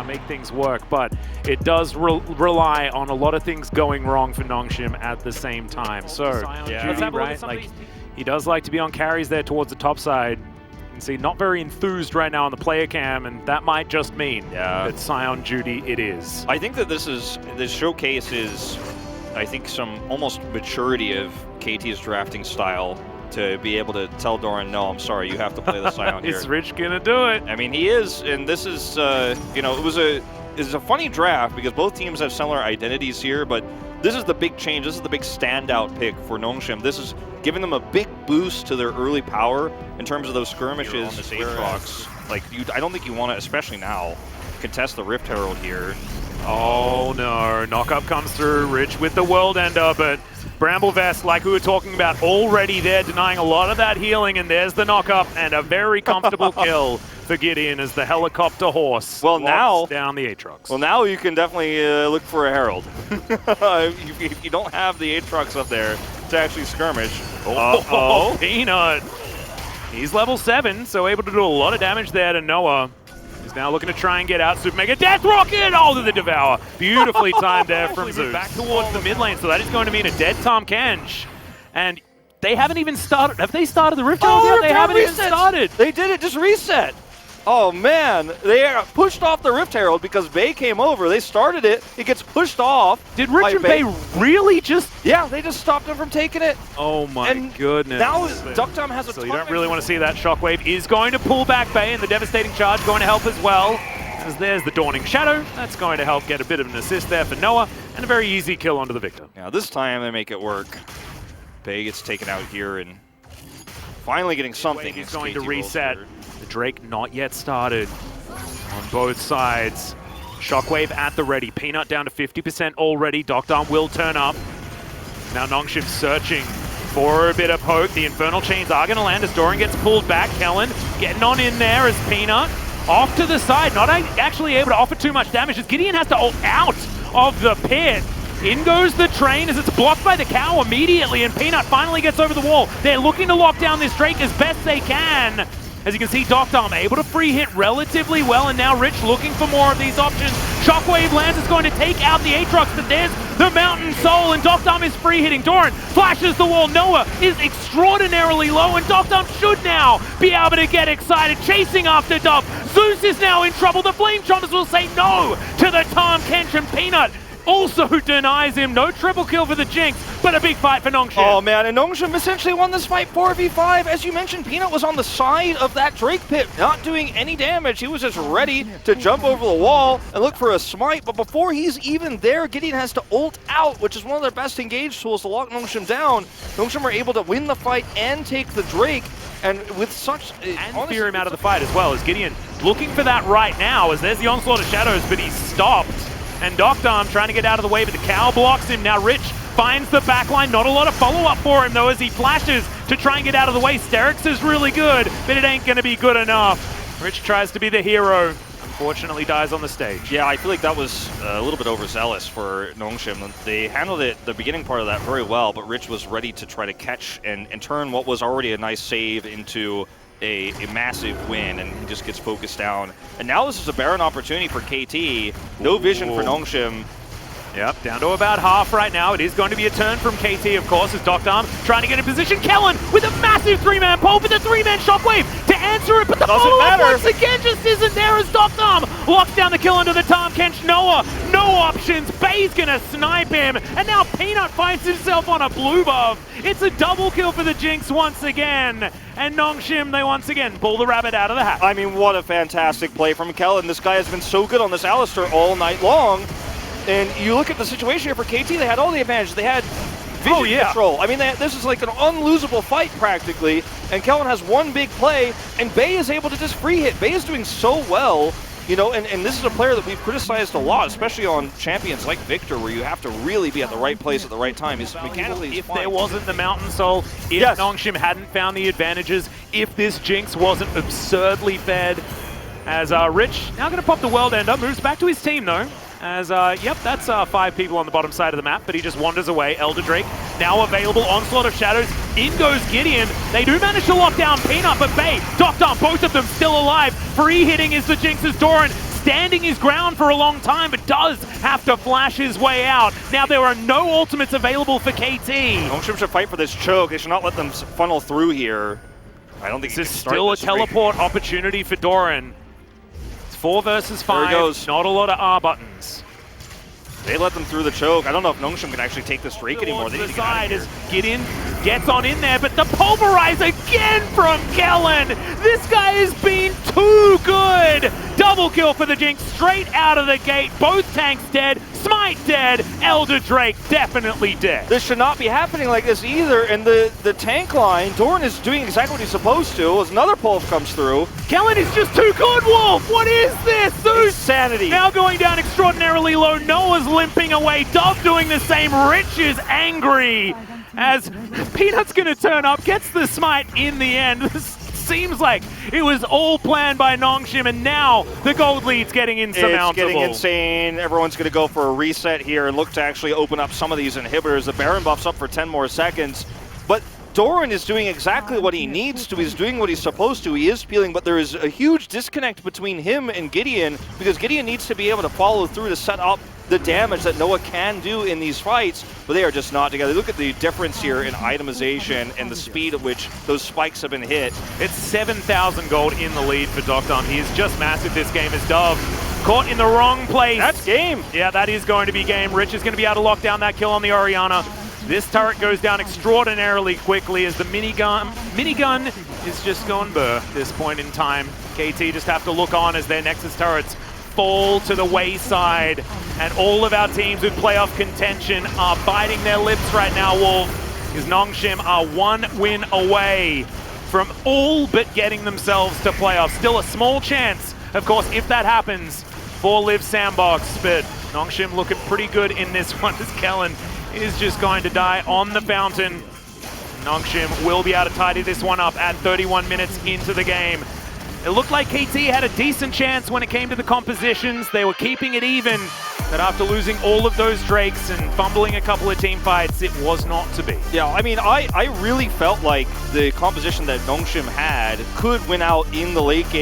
make things work, but it does rely on a lot of things going wrong for Nongshim at the same time. So, Judy, right? Like, he does like to be on carries there towards the top side. You can see not very enthused right now on the player cam, and that might just mean that Sion Judy it is. I think that this showcases, I think, some almost maturity of KT's drafting style to be able to tell Doran, no, I'm sorry, you have to play the Sion here. Is Rich gonna do it? I mean, he is, and this is, you know, it's a funny draft because both teams have similar identities here, but this is the big change. This is the big standout pick for Nongshim. This is giving them a big boost to their early power in terms of those skirmishes. On this Aatrox, like, I don't think you want to, especially now, contest the Rift Herald here. Oh no, knock-up comes through, Rich with the World Ender, but Bramblevest, like we were talking about, already there, denying a lot of that healing, and there's the knock-up, and a very comfortable kill for Gideon as the helicopter horse walks down the Aatrox. Well, now you can definitely look for a Herald. if you don't have the Aatrox up there to actually skirmish. Oh, Peanut. He's level 7, so able to do a lot of damage there to Noah. He's now looking to try and get out. Super Mega Death Rocket! Oh, to the Devour. Beautifully timed there from Zeus. Back towards the mid lane, so that is going to mean a dead Tahm Kench. And they haven't even started. Have they started the Rift Herald yet? They haven't even started. They did it, just reset. Oh man, they are pushed off the Rift Herald because Bay came over. They started it. It gets pushed off. Did Rich and Bay really just? Yeah, they just stopped him from taking it. Oh my goodness. Now Duckdom has a So you don't really want to see that. Shockwave is going to pull back Bay, and the devastating charge going to help as well. As there's the Dawning Shadow. That's going to help get a bit of an assist there for Noah, and a very easy kill onto the Victor. Now this time they make it work. Bay gets taken out here and finally getting something. He's going to reset. The Drake not yet started on both sides. Shockwave at the ready. Peanut down to 50% already. Doctarm will turn up. Now Nongshim searching for a bit of poke. The Infernal Chains are going to land as Doran gets pulled back. Kellen getting on in there as Peanut off to the side. Not actually able to offer too much damage as Gideon has to ult out of the pit. In goes the train as it's blocked by the cow immediately, and Peanut finally gets over the wall. They're looking to lock down this Drake as best they can. As you can see, Doctarm able to free hit relatively well, and now Rich looking for more of these options. Shockwave lands is going to take out the Aatrox, but there's the Mountain Soul, and Doctarm is free hitting. Doran flashes the wall. Noah is extraordinarily low, and Doctarm should now be able to get excited, chasing after Dove. Zeus is now in trouble. The Flame Chompers will say no to the Tahm Kench, and Peanut also denies him. No triple kill for the Jinx, but a big fight for Nongshim. Oh man, and Nongshim essentially won this fight 4v5. As you mentioned, Peanut was on the side of that Drake pit, not doing any damage. He was just ready to jump over the wall and look for a smite, but before he's even there, Gideon has to ult out, which is one of their best engage tools to lock Nongshim down. Nongshim are able to win the fight and take the Drake, and with such... And fear him out of the fight as well, as Gideon looking for that right now, as there's the Onslaught of Shadows, but he's stopped. And Doctarm trying to get out of the way, but the cow blocks him. Now Rich finds the backline. Not a lot of follow-up for him, though, as he flashes to try and get out of the way. Sterix is really good, but it ain't going to be good enough. Rich tries to be the hero. Unfortunately, dies on the stage. Yeah, I feel like that was a little bit overzealous for Nongshim. They handled it, the beginning part of that, very well, but Rich was ready to try to catch and turn what was already a nice save into a massive win, and he just gets focused down. And now this is a barren opportunity for KT. No vision for Nongshim. Yep, down to about half right now. It is going to be a turn from KT, of course, as Doctarm trying to get in position. Kellen with a massive 3-man pole, but the 3-man Shockwave to answer it, but the follow-up once again just isn't there as Doctarm locks down the kill into the Tahm Kench. Noah, no options. Bay's gonna snipe him, and now Peanut finds himself on a blue buff. It's a double kill for the Jinx once again, and Nongshim, they once again pull the rabbit out of the hat. I mean, what a fantastic play from Kellen. This guy has been so good on this Alistar all night long. And you look at the situation here for KT, they had all the advantages. They had vision control. I mean, this is like an unlosable fight practically, and Kellen has one big play, and Bay is able to just free hit. Bay is doing so well, you know, and this is a player that we've criticized a lot, especially on champions like Victor, where you have to really be at the right place at the right time. He's mechanically if there wasn't the Mountain Soul, if Nongshim hadn't found the advantages, if this Jinx wasn't absurdly fed, as Rich now going to pop the World Ender, moves back to his team though. As, yep, that's 5 people on the bottom side of the map, but he just wanders away. Elder Drake now available. Onslaught of Shadows. In goes Gideon. They do manage to lock down Peanut, but Bay, Doctarm, both of them still alive. Free hitting is the Jinx's Doran. standing his ground for a long time, but does have to flash his way out. Now there are no ultimates available for KT. Nongshim should fight for this choke. They should not let them funnel through here. I don't think this is still a teleport opportunity for Doran. It's 4 versus 5. There he goes. Not a lot of R buttons. They let them through the choke. I don't know if Nongshim can actually take this Drake anymore. They need to get out of here. Gideon gets on in there, but the pulverize again from Kellen. This guy has been too good. Double kill for the Jinx straight out of the gate. Both tanks dead. Smite dead. Elder Drake definitely dead. This should not be happening like this either. And the tank line, Doran is doing exactly what he's supposed to. As another pulse comes through. Kellen is just too good, Wolf. What is this? Insanity. Now going down extraordinarily low. Noah's limping away. Dove doing the same. Rich is angry. As Peanut's going to turn up, gets the smite in the end. This seems like it was all planned by Nongshim, and now the gold lead's getting insurmountable. It's getting insane. Everyone's going to go for a reset here and look to actually open up some of these inhibitors. The Baron buff's up for 10 more seconds, but Doran is doing exactly what he needs to. He's doing what he's supposed to. He is peeling, but there is a huge disconnect between him and Gideon, because Gideon needs to be able to follow through to set up the damage that Noah can do in these fights, but they are just not together. Look at the difference here in itemization and the speed at which those spikes have been hit. It's 7,000 gold in the lead for Docdom. He is just massive this game as Dove. Caught in the wrong place. That's game. Yeah, that is going to be game. Rich is going to be able to lock down that kill on the Orianna. This turret goes down extraordinarily quickly as the minigun is just gone burr at this point in time. KT just have to look on as their Nexus turrets fall to the wayside, and all of our teams with playoff contention are biting their lips right now, Wolf, because Nongshim are 1 win away from all but getting themselves to playoffs. Still a small chance, of course, if that happens for Live Sandbox, but Nongshim looking pretty good in this one as Kellen is just going to die on the fountain. Nongshim will be able to tidy this one up at 31 minutes into the game. It looked like KT had a decent chance when it came to the compositions. They were keeping it even, but after losing all of those Drakes and fumbling a couple of team fights, it was not to be. Yeah, I mean, I really felt like the composition that Nongshim had could win out in the late game.